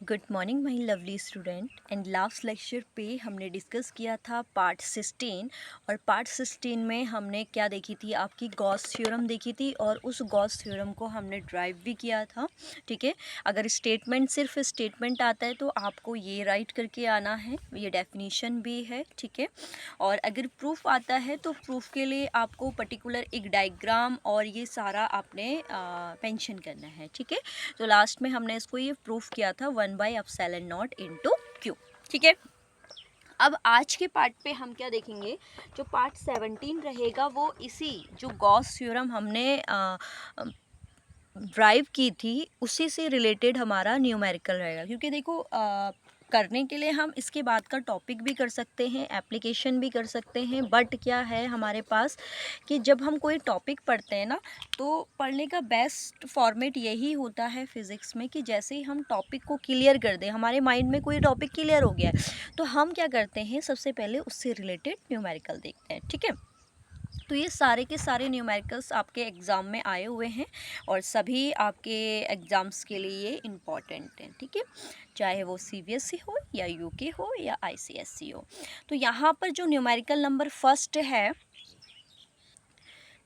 Good morning my lovely student. And last lecture पे हमने discuss किया था पार्ट 16 और पार्ट 16 में हमने क्या देखी थी, आपकी गॉस थ्योरम देखी थी और उस गॉस थ्योरम को हमने ड्राइव भी किया था। ठीक है, अगर स्टेटमेंट सिर्फ स्टेटमेंट आता है तो आपको ये राइट करके आना है, ये डेफिनेशन भी है। ठीक है, और अगर प्रूफ आता है तो प्रूफ के लिए आपको पर्टिकुलर एक डायग्राम और ये सारा आपने मेंशन करना है। ठीक है, तो लास्ट में हमने इसको ये प्रूफ किया था 1/ε0 इंटू क्यू। ठीक है, अब आज के पार्ट पे हम क्या देखेंगे, जो पार्ट 17 रहेगा वो इसी जो गॉस थ्योरम हमने ड्राइव की थी उसी से रिलेटेड हमारा न्यूमेरिकल रहेगा। क्योंकि देखो करने के लिए हम इसके बाद का टॉपिक भी कर सकते हैं, एप्लीकेशन भी कर सकते हैं, बट क्या है हमारे पास कि जब हम कोई टॉपिक पढ़ते हैं ना, तो पढ़ने का बेस्ट फॉर्मेट यही होता है फिज़िक्स में कि जैसे ही हम टॉपिक को क्लियर कर दें, हमारे माइंड में कोई टॉपिक क्लियर हो गया है तो हम क्या करते हैं, सबसे पहले उससे रिलेटेड न्यूमेरिकल देखते हैं। ठीक है, तो ये सारे के सारे न्यूमेरिकल्स आपके एग्ज़ाम में आए हुए हैं और सभी आपके एग्ज़ाम्स के लिए ये इम्पॉर्टेंट हैं। ठीक है, चाहे वो सीबीएसई हो या यूके हो या आईसीएसई हो। तो यहाँ पर जो न्यूमेरिकल नंबर फर्स्ट है,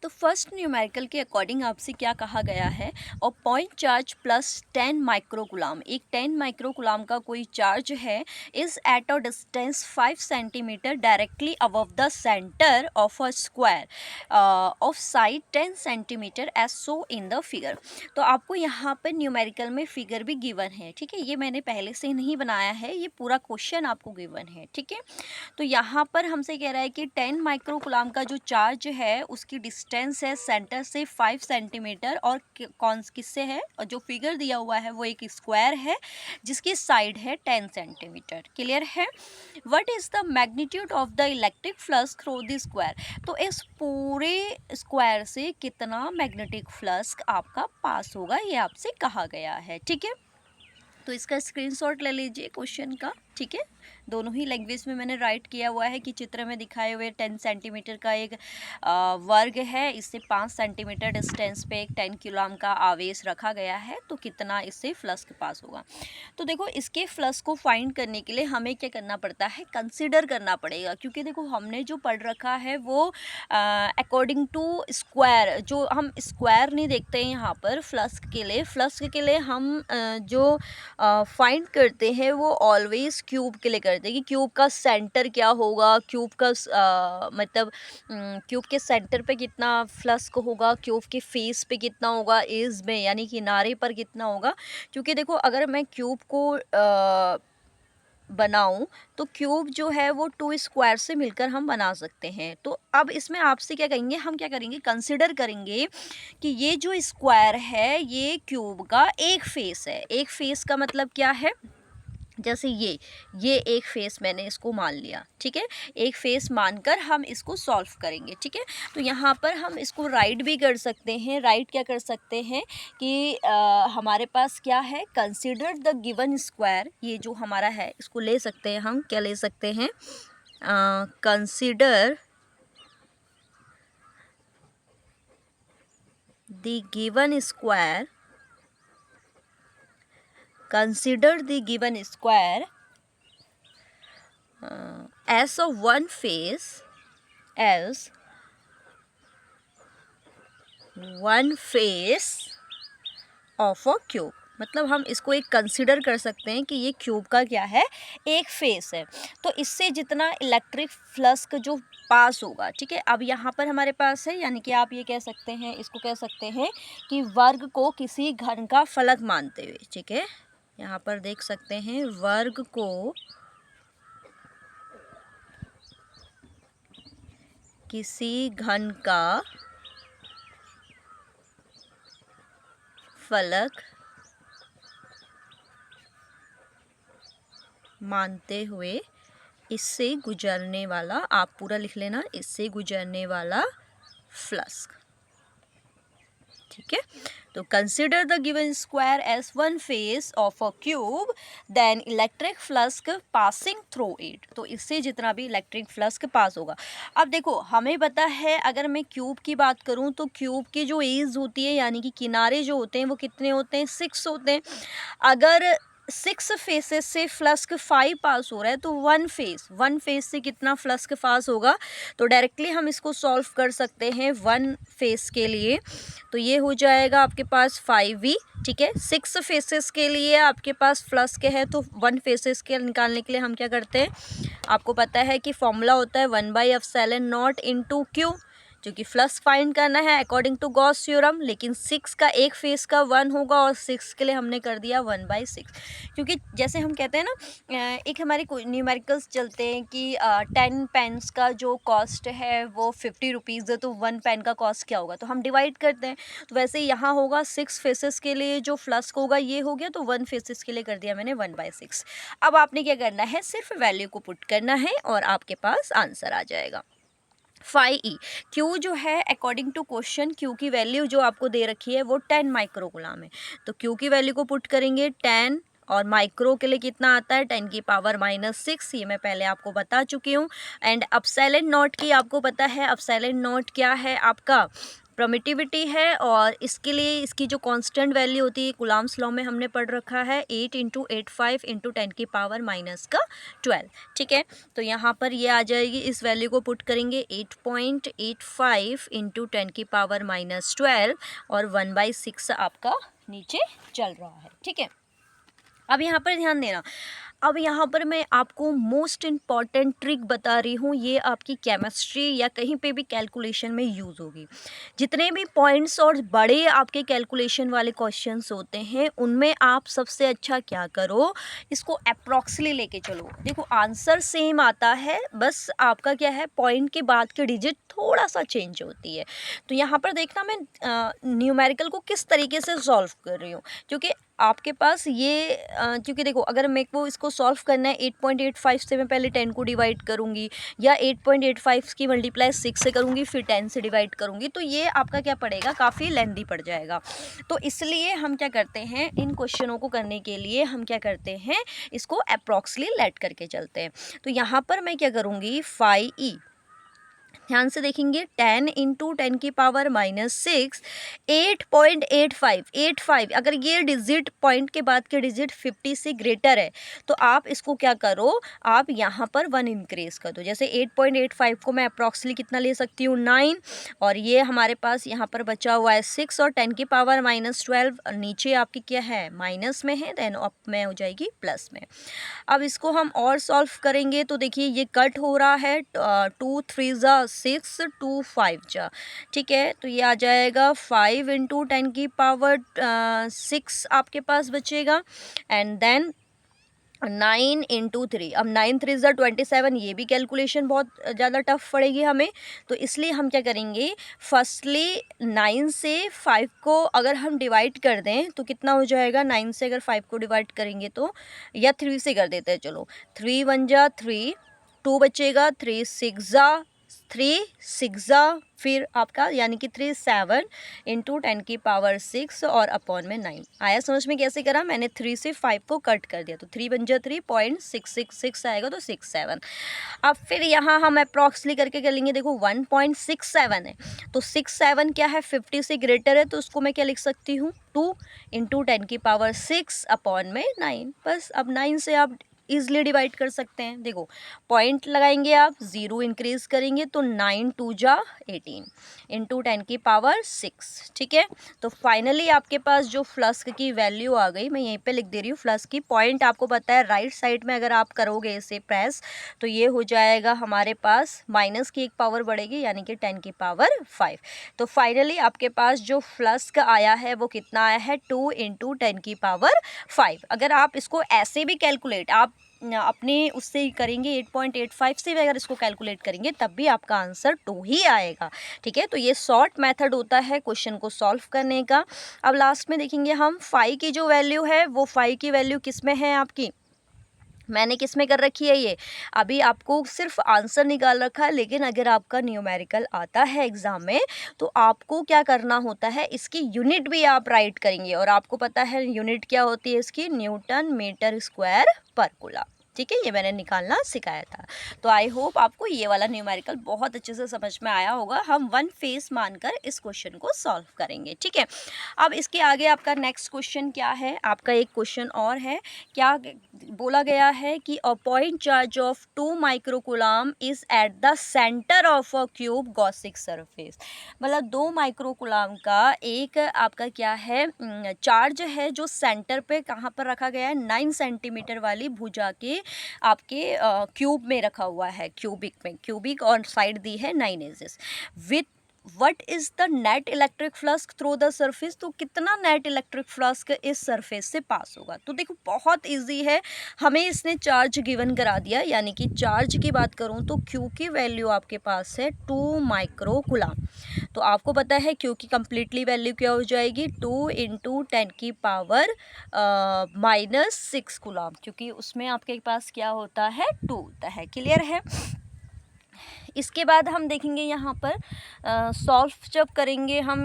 तो फर्स्ट न्यूमेरिकल के अकॉर्डिंग आपसे क्या कहा गया है, और पॉइंट चार्ज प्लस 10 माइक्रोकुलाम, एक 10 माइक्रोकुलाम का कोई चार्ज है, is at a distance 5 centimetre directly above the centre of a square of side 10 centimetre as so in the figure. तो आपको यहाँ पर न्यूमेरिकल में फिगर भी गिवन है। ठीक है, ये मैंने पहले से नहीं बनाया है, ये पूरा क्वेश्चन आपको गिवन है। ठीक है, तो यहाँ पर हमसे कह रहा है कि 10 माइक्रोकुलाम का जो चार्ज है उसकी डिस्टेंस है सेंटर से 5 सेंटीमीटर, और कौन किससे है, और जो फिगर दिया हुआ है वो एक स्क्वायर है जिसकी साइड है 10 सेंटीमीटर। क्लियर है? What is the magnitude of the electric flux through the square. तो इस पूरे स्क्वायर से कितना मैग्नेटिक फ्लक्स आपका पास होगा, ये आपसे कहा गया है। ठीक है, तो इसका स्क्रीनशॉट ले लीजिए क्वेश्चन का। ठीक है, दोनों ही लैंग्वेज में मैंने राइट किया हुआ है कि चित्र में दिखाए हुए 10 सेंटीमीटर का एक वर्ग है, इससे 5 सेंटीमीटर डिस्टेंस पे एक 10 कूलम्ब का आवेश रखा गया है, तो कितना इससे फ्लक्स के पास होगा। तो देखो इसके फ्लक्स को फाइंड करने के लिए हमें क्या करना पड़ता है, कंसिडर करना पड़ेगा। क्योंकि देखो हमने जो पढ़ रखा है वो अकॉर्डिंग टू स्क्वायर, जो हम स्क्वायर नहीं देखते हैं यहाँ पर फ्लक्स के लिए हम जो फाइंड करते हैं वो ऑलवेज क्यूब के लिए करते हैं कि क्यूब का सेंटर क्या होगा, क्यूब का मतलब क्यूब के सेंटर पे कितना फ्लक्स होगा, क्यूब के फेस पे कितना होगा, एज में यानी किनारे पर कितना होगा। क्योंकि देखो अगर मैं क्यूब को बनाऊं तो क्यूब जो है वो 2 स्क्वायर से मिलकर हम बना सकते हैं। तो अब इसमें आपसे क्या कहेंगे, हम क्या करेंगे, कंसिडर करेंगे कि ये जो स्क्वायर है ये क्यूब का एक फेस है। एक फेस का मतलब क्या है, जैसे ये एक फेस मैंने इसको मान लिया। ठीक है, एक फेस मानकर हम इसको सॉल्व करेंगे। ठीक है, तो यहाँ पर हम इसको राइट भी कर सकते हैं। राइट क्या कर सकते हैं कि हमारे पास क्या है, कंसिडर द गिवन स्क्वायर, ये जो हमारा है इसको ले सकते हैं हम, क्या ले सकते हैं, consider the given square, consider the given square as a one face, as one face of a cube। मतलब हम इसको एक कंसिडर कर सकते हैं कि ये क्यूब का क्या है, एक फेस है। तो इससे जितना इलेक्ट्रिक फ्लक्स जो पास होगा, ठीक है, अब यहाँ पर हमारे पास है, यानी कि आप ये कह सकते हैं, इसको कह सकते हैं कि वर्ग को किसी घन का फलक मानते हुए, ठीक है, यहाँ पर देख सकते हैं वर्ग को किसी घन का फलक मानते हुए इससे गुजरने वाला, आप पूरा लिख लेना, इससे गुजरने वाला फ्लक्स। ठीक है, तो consider the given square as one face of a cube, then electric flux passing through it. तो इससे जितना भी इलेक्ट्रिक फ्लक्स पास होगा। अब देखो हमें पता है, अगर मैं क्यूब की बात करूं तो क्यूब की जो एज होती है, यानी कि किनारे जो होते हैं वो कितने होते हैं, 6 होते हैं। अगर 6 फेसेस से फ्लस्क 5 पास हो रहा है, तो वन फेस से कितना फ्लस्क पास होगा, तो डायरेक्टली हम इसको सॉल्व कर सकते हैं वन फेस के लिए। तो ये हो जाएगा आपके पास 5v, ठीक है। 6 फेसेस के लिए आपके पास फ्लस्क है, तो वन फेसेस के निकालने के लिए हम क्या करते हैं, आपको पता है कि फॉर्मूला होता है 1/ε0 इंटू क्यू, जो कि फ्लक्स फाइंड करना है अकॉर्डिंग टू गॉस थ्योरम। लेकिन 6 का एक फेस का 1 होगा और 6 के लिए हमने कर दिया 1/6, क्योंकि जैसे हम कहते हैं ना, एक हमारे न्यूमेरिकल्स चलते हैं कि 10 पेन्स का जो कॉस्ट है वो 50 रुपीज़ है, तो 1 पेन का कॉस्ट क्या होगा, तो हम डिवाइड करते हैं। तो वैसे यहाँ होगा 6 फेसेस के लिए जो फ्लस्क होगा ये हो गया, तो 1 फेसेस के लिए कर दिया मैंने 1/6। अब आपने क्या करना है, सिर्फ वैल्यू को पुट करना है और आपके पास आंसर आ जाएगा। 5e, क्यू जो है अकॉर्डिंग टू क्वेश्चन, क्यू की वैल्यू जो आपको दे रखी है वो 10 माइक्रोकुलाम है, तो क्यू की वैल्यू को पुट करेंगे 10, और माइक्रो के लिए कितना आता है 10 की पावर -6, ये मैं पहले आपको बता चुकी हूँ। एंड अपसाइलेंट नॉट की आपको पता है, अपसाइलेंट नॉट क्या है, आपका परमिटिविटी है, और इसके लिए इसकी जो कांस्टेंट वैल्यू होती है कूलम्ब्स लॉ में हमने पढ़ रखा है 8 × 85 × 10 की पावर -12, ठीक है। तो यहाँ पर ये आ जाएगी, इस वैल्यू को पुट करेंगे 8.85 × 10 की पावर -12 और 1/6 आपका नीचे चल रहा है, ठीक है। अब यहाँ पर ध्यान देना, अब यहाँ पर मैं आपको मोस्ट इम्पॉर्टेंट ट्रिक बता रही हूँ, ये आपकी केमिस्ट्री या कहीं पे भी कैलकुलेशन में यूज़ होगी। जितने भी पॉइंट्स और बड़े आपके कैलकुलेशन वाले क्वेश्चंस होते हैं उनमें आप सबसे अच्छा क्या करो, इसको अप्रॉक्सली लेके चलो। देखो आंसर सेम आता है, बस आपका क्या है, पॉइंट के बाद की डिजिट थोड़ा सा चेंज होती है। तो यहाँ पर देखना मैं न्यूमेरिकल को किस तरीके से सॉल्व कर रही हूँ, क्योंकि आपके पास ये क्योंकि देखो अगर मेरे को इसको सॉल्व करना है 8.85 से मैं पहले 10 को डिवाइड करूँगी, या 8.85 की मल्टीप्लाई 6 से करूँगी, फिर 10 से डिवाइड करूँगी, तो ये आपका क्या पड़ेगा, काफ़ी लेंदी पड़ जाएगा। तो इसलिए हम क्या करते हैं, इन क्वेश्चनों को करने के लिए हम क्या करते हैं, इसको अप्रॉक्सली लेट करके चलते हैं। तो यहाँ पर मैं क्या करूँगी, 5e, ध्यान से देखेंगे, 10 × 10 की पावर -6, 8.85, अगर ये डिजिट पॉइंट के बाद के डिजिट 50 से ग्रेटर है तो आप इसको क्या करो, आप यहाँ पर 1 इंक्रीज कर दो। जैसे 8.85 को मैं अप्रॉक्सली कितना ले सकती हूँ, 9, और ये हमारे पास यहाँ पर बचा हुआ है 6, और 10 की पावर -12 नीचे आपकी क्या है, माइनस में है, देन अप में हो जाएगी प्लस में। अब इसको हम और सॉल्व करेंगे तो देखिए ये कट हो रहा है, 2 3 ज़ा 6, 2 5 जा, ठीक है। तो ये आ जाएगा 5 × 10 की पावर 6 आपके पास बचेगा, एंड देन 9 × 3, अब 9 3 ज़ा 27, ये भी कैलकुलेशन बहुत ज़्यादा टफ पड़ेगी हमें, तो इसलिए हम क्या करेंगे, फर्स्टली 9 से 5 को अगर हम डिवाइड कर दें तो कितना हो जाएगा, 9 से अगर 5 को डिवाइड करेंगे तो, या 3 से कर देते हैं, चलो 3 1 जा 3, 2 बचेगा, 3 6 ज़ा 3, 6 ज़ा फिर आपका यानी कि 3 7 × 10 की पावर 6 और अपॉन में 9। आया समझ में कैसे करा, मैंने 3 से 5 को कट कर दिया, तो 3 बन जा 3.666 आएगा, तो 67। अब फिर यहाँ हम अप्रॉक्सली करके कर लेंगे, देखो 1.67 है, तो 67 क्या है, 50 से ग्रेटर है, तो उसको मैं क्या लिख सकती हूँ, 2 × 10 की पावर 6 अपॉन में 9। बस अब 9 से आप ईजिली डिवाइड कर सकते हैं। देखो पॉइंट लगाएंगे, आप 0 इंक्रीज करेंगे तो 9 2 जा 18 × 10 की पावर 6, ठीक है। तो फाइनली आपके पास जो फ्लस्क की वैल्यू आ गई, मैं यहीं पे लिख दे रही हूँ, फ्लस्क की पॉइंट आपको पता है राइट साइड में अगर आप करोगे इसे प्रेस, तो ये हो जाएगा हमारे पास माइनस की एक पावर बढ़ेगी, यानी कि 10 की पावर 5। तो फाइनली आपके पास जो फ्लस्क आया है वो कितना आया है, 2 × 10 की पावर 5। अगर आप इसको ऐसे भी कैलकुलेट आप अपने उससे ही करेंगे, 8.85 से भी अगर इसको कैलकुलेट करेंगे तब भी आपका आंसर 2 ही आएगा, ठीक है। तो ये शॉर्ट मेथड होता है क्वेश्चन को सॉल्व करने का। अब लास्ट में देखेंगे हम 5 की जो वैल्यू है, वो 5 की वैल्यू किस में है आपकी, मैंने किस में कर रखी है, ये अभी आपको सिर्फ आंसर निकाल रखा है, लेकिन अगर आपका न्यूमेरिकल आता है एग्ज़ाम में तो आपको क्या करना होता है, इसकी यूनिट भी आप राइट करेंगे, और आपको पता है यूनिट क्या होती है इसकी, न्यूटन मीटर स्क्वायर पर कूलम, ठीक है, ये मैंने निकालना सिखाया था। तो आई होप आपको ये वाला न्यूमेरिकल बहुत अच्छे से समझ में आया होगा। हम वन फेस मानकर इस क्वेश्चन को सॉल्व करेंगे, ठीक है। अब इसके आगे आपका नेक्स्ट क्वेश्चन क्या है, आपका एक क्वेश्चन और है। क्या बोला गया है कि a point charge of 2 microcoulomb is at the centre of a cube Gaussian surface. मतलब 2 माइक्रोकूलम का एक आपका क्या है चार्ज है जो सेंटर पे कहाँ पर रखा गया है, 9 सेंटीमीटर वाली भुजा के आपके क्यूब में रखा हुआ है, क्यूबिक में, क्यूबिक और साइड दी है 9 edges with what is the net electric flux through the surface. तो कितना नेट इलेक्ट्रिक फ्लक्स इस सरफेस से पास होगा। तो देखो बहुत इजी है, हमें इसने चार्ज गिवन करा दिया, यानी कि चार्ज की बात करूं तो क्यू की वैल्यू आपके पास है 2 माइक्रोकूलम। तो आपको पता है क्यू की कंप्लीटली वैल्यू क्या हो जाएगी, 2 इंटू 10 की पावर -6 कूलम, क्योंकि उसमें आपके पास क्या होता है 2 होता है। क्लियर है। इसके बाद हम देखेंगे यहाँ पर सॉल्व जब करेंगे हम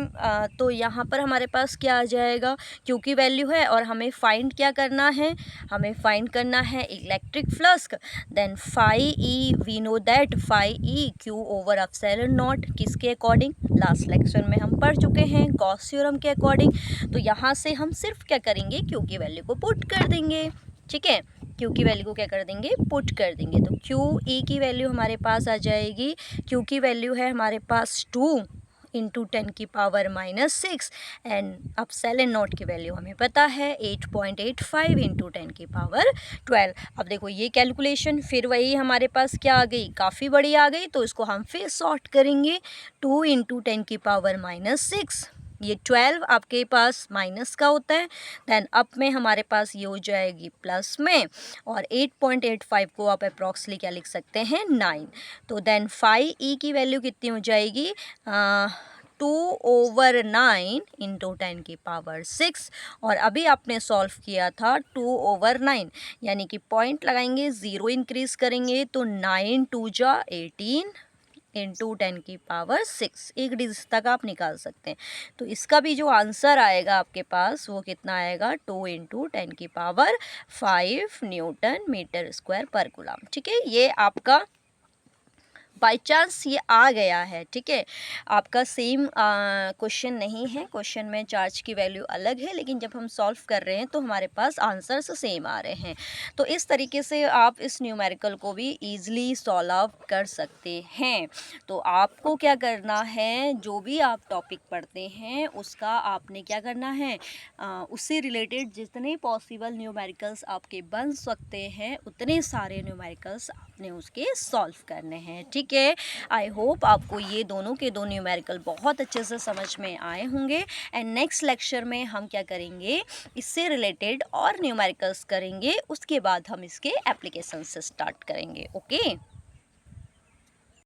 तो यहाँ पर हमारे पास क्या आ जाएगा, क्यू की वैल्यू है और हमें फाइंड क्या करना है, हमें फाइंड करना है electric flux. Then phi E, we know that phi E Q over epsilon naught, किसके अकॉर्डिंग, लास्ट लेक्चर में हम पढ़ चुके हैं, गॉस थ्योरम के अकॉर्डिंग। तो यहाँ से हम सिर्फ क्या करेंगे, क्यू की वैल्यू को पुट कर देंगे, ठीक है। क्यू की वैल्यू को क्या कर देंगे, पुट कर देंगे। तो क्यू ई की वैल्यू हमारे पास आ जाएगी, क्यू की वैल्यू है हमारे पास 2 इंटू 10 की पावर -6 एंड एप्सिलॉन नॉट की वैल्यू हमें पता है 8.85 इंटू 10 की पावर 12। अब देखो ये कैलकुलेशन फिर वही हमारे पास क्या आ गई, काफ़ी बड़ी आ गई। तो इसको हम फिर सॉर्ट करेंगे, 2 इंटू 10 की पावर -6, ये 12 आपके पास माइनस का होता है, देन अप में हमारे पास ये हो जाएगी प्लस में, और 8.85 को आप अप्रॉक्सली क्या लिख सकते हैं, 9। तो देन 5e की वैल्यू कितनी हो जाएगी, 2/9 इंटू 10 की पावर 6। और अभी आपने सॉल्व किया था 2/9, यानी कि पॉइंट लगाएंगे, 0 इंक्रीज करेंगे तो 9 2 जा 18 इंटू 10 की पावर 6, एक डिजिट तक आप निकाल सकते हैं। तो इसका भी जो आंसर आएगा आपके पास वो कितना आएगा, 2 इंटू 10 की पावर 5 न्यूटन मीटर स्क्वायर पर कूलम, ठीक है। ये आपका बाय चांस ये आ गया है, ठीक है। आपका सेम क्वेश्चन नहीं है, क्वेश्चन में चार्ज की वैल्यू अलग है, लेकिन जब हम सॉल्व कर रहे हैं तो हमारे पास आंसर्स सेम आ रहे हैं। तो इस तरीके से आप इस न्यूमेरिकल को भी ईजिली सॉल्व कर सकते हैं। तो आपको क्या करना है, जो भी आप टॉपिक पढ़ते हैं उसका आपने क्या करना है, उससे रिलेटेड जितने पॉसिबल न्यूमेरिकल्स आपके बन सकते हैं उतने सारे न्यूमेरिकल्स आपने उसके सॉल्व करने हैं, ठीक है। आई होप आपको ये दोनों के दो न्यूमेरिकल बहुत अच्छे से समझ में आए होंगे। एंड नेक्स्ट लेक्चर में हम क्या करेंगे, इससे रिलेटेड और न्यूमेरिकल्स करेंगे, उसके बाद हम इसके एप्लीकेशन से स्टार्ट करेंगे। ओके।